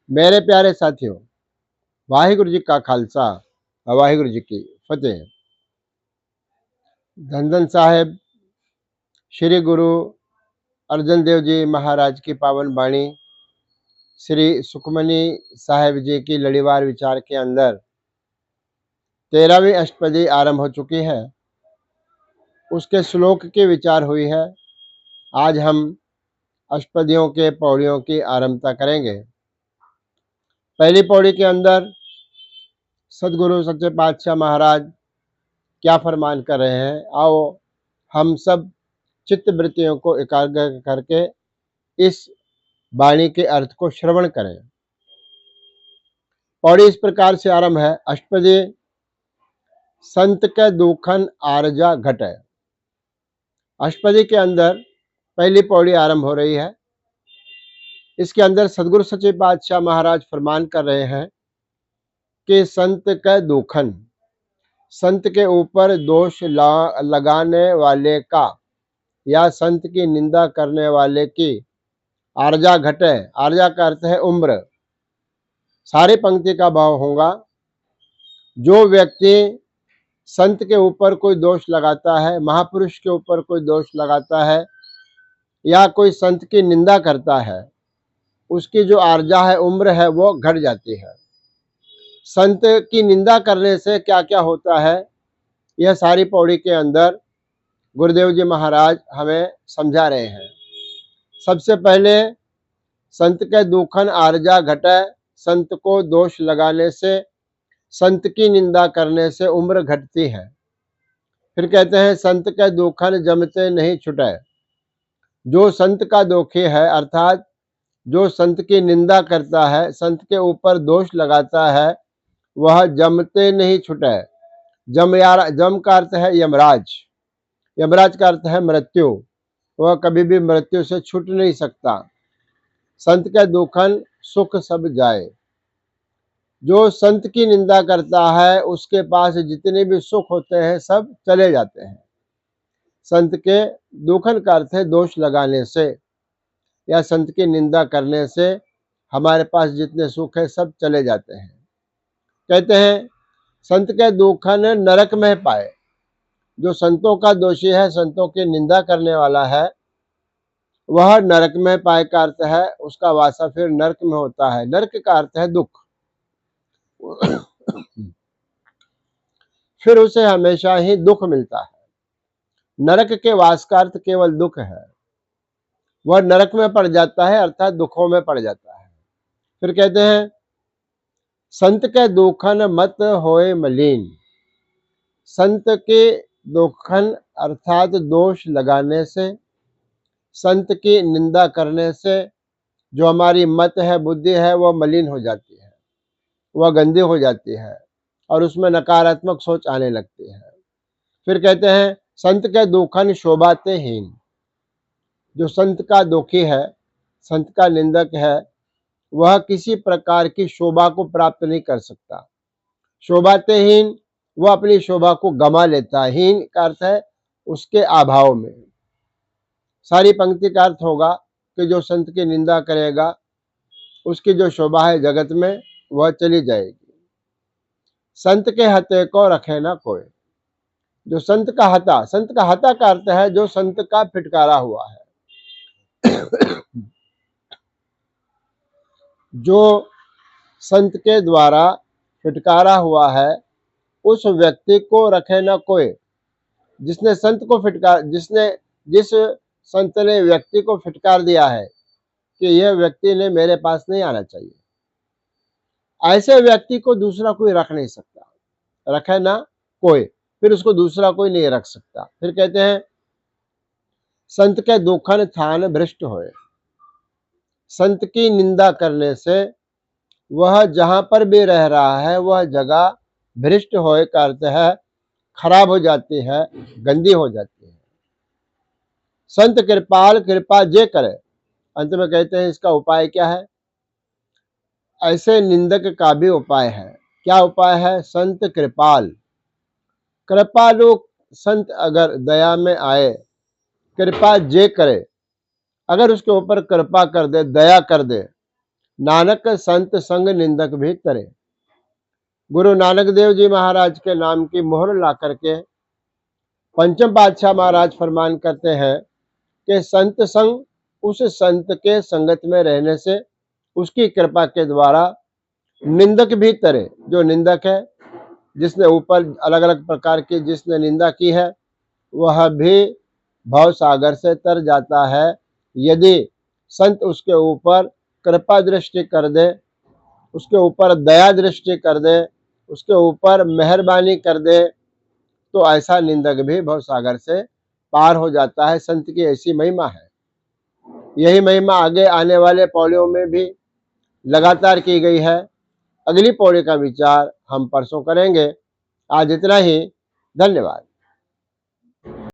मेरे प्यारे साथियों, वाहिगुरु जी का खालसा, वाहिगुरु जी की फतेह। धन धन साहेब श्री गुरु अर्जन देव जी महाराज की पावन वाणी श्री सुखमनी साहेब जी की लड़ीवार विचार के अंदर 13वीं अष्टपदी आरंभ हो चुकी है। उसके श्लोक की विचार हुई है। आज हम अष्टपदियों के पौड़ियों की आरंभता करेंगे। पहली पौड़ी के अंदर सदगुरु सच्चे पातशाह महाराज क्या फरमान कर रहे हैं, आओ हम सब चित्त वृत्तियों को एकाग्र करके इस वाणी के अर्थ को श्रवण करें। पौड़ी इस प्रकार से आरंभ है। अष्टपदी संत के दुखन आरजा घट है। अष्टपदी के अंदर पहली पौड़ी आरंभ हो रही है। इसके अंदर सदगुरु सच्चे पातशाह महाराज फरमान कर रहे हैं कि संत के दुखन, संत के ऊपर दोष लगाने वाले का या संत की निंदा करने वाले की आर्जा घटे। आर्जा का अर्थ है उम्र। सारी पंक्ति का भाव होगा, जो व्यक्ति संत के ऊपर कोई दोष लगाता है, महापुरुष के ऊपर कोई दोष लगाता है या कोई संत की निंदा करता है, उसकी जो आर्जा है, उम्र है, वो घट जाती है। संत की निंदा करने से क्या क्या होता है, यह सारी पौड़ी के अंदर गुरुदेव जी महाराज हमें समझा रहे हैं। सबसे पहले संत के दुखन आर्जा घटे, संत को दोष लगाने से, संत की निंदा करने से उम्र घटती है। फिर कहते हैं संत के दुखन जमते नहीं छुटे। जो संत का दोखी है, अर्थात जो संत की निंदा करता है, संत के ऊपर दोष लगाता है, वह जमते नहीं छुटे। जम का अर्थ है यमराज। यमराज का अर्थ है मृत्यु। वह कभी भी मृत्यु से छूट नहीं सकता। संत के दुखन सुख सब जाए। जो संत की निंदा करता है, उसके पास जितने भी सुख होते हैं सब चले जाते हैं। संत के दुखन का अर्थ है दोष लगाने से या संत की निंदा करने से हमारे पास जितने सुख है सब चले जाते हैं। कहते हैं संत के दुखन नरक में पाए। जो संतों का दोषी है, संतों की निंदा करने वाला है, वह नरक में पाए का अर्थ है उसका वासा फिर नरक में होता है। नरक का अर्थ है दुख। फिर उसे हमेशा ही दुख मिलता है। नरक के वास का अर्थ केवल दुख है। वह नरक में पड़ जाता है, अर्थात दुखों में पड़ जाता है। फिर कहते हैं संत के दुखन मत होए मलिन। संत के दुखन अर्थात दोष लगाने से, संत की निंदा करने से जो हमारी मत है, बुद्धि है, वह मलिन हो जाती है, वह गंदी हो जाती है और उसमें नकारात्मक सोच आने लगती है। फिर कहते हैं संत के दुखन शोभाते हीन। जो संत का दुखी है, संत का निंदक है, वह किसी प्रकार की शोभा को प्राप्त नहीं कर सकता। शोभाते हीन, वह अपनी शोभा को गमा लेता है। हीन का अर्थ है उसके अभाव में। सारी पंक्ति का अर्थ होगा कि जो संत की निंदा करेगा, उसकी जो शोभा है जगत में, वह चली जाएगी। संत के हते को रखे ना कोई। जो संत का हता का अर्थ है जो संत का फिटकारा हुआ है। जो संत के द्वारा फिटकारा हुआ है, उस व्यक्ति को रखे ना कोई। जिसने संत को जिस संत ने व्यक्ति को फिटकार दिया है कि यह व्यक्ति ने मेरे पास नहीं आना चाहिए, ऐसे व्यक्ति को दूसरा कोई रख नहीं सकता। रखे ना कोई, फिर उसको दूसरा कोई नहीं रख सकता। फिर कहते हैं संत के दुखन थान भ्रष्ट होए। संत की निंदा करने से वह जहां पर भी रह रहा है, वह जगह भ्रष्ट होए का अर्थ है खराब हो जाती है, गंदी हो जाती है। संत कृपाल कृपा जे करे। अंत में कहते हैं इसका उपाय क्या है। ऐसे निंदक का भी उपाय है। क्या उपाय है। संत कृपाल, कृपालु संत अगर दया में आए, कृपा जे करे, अगर उसके ऊपर कृपा कर दे, दया कर दे, नानक संत संग निंदक भी तरे। गुरु नानक देव जी महाराज के नाम की मोहर ला करके पंचम पातशाह महाराज फरमान करते हैं कि संत संग उस संत के संगत में रहने से उसकी कृपा के द्वारा निंदक भी तरे। जो निंदक है, जिसने ऊपर अलग अलग प्रकार की जिसने निंदा की है, वह भी भव सागर से तर जाता है, यदि संत उसके ऊपर कृपा दृष्टि कर दे, उसके ऊपर दया दृष्टि कर दे, उसके ऊपर मेहरबानी कर दे, तो ऐसा निंदक भी भव सागर से पार हो जाता है। संत की ऐसी महिमा है। यही महिमा आगे आने वाले पौड़ियों में भी लगातार की गई है। अगली पौड़ी का विचार हम परसों करेंगे। आज इतना ही। धन्यवाद।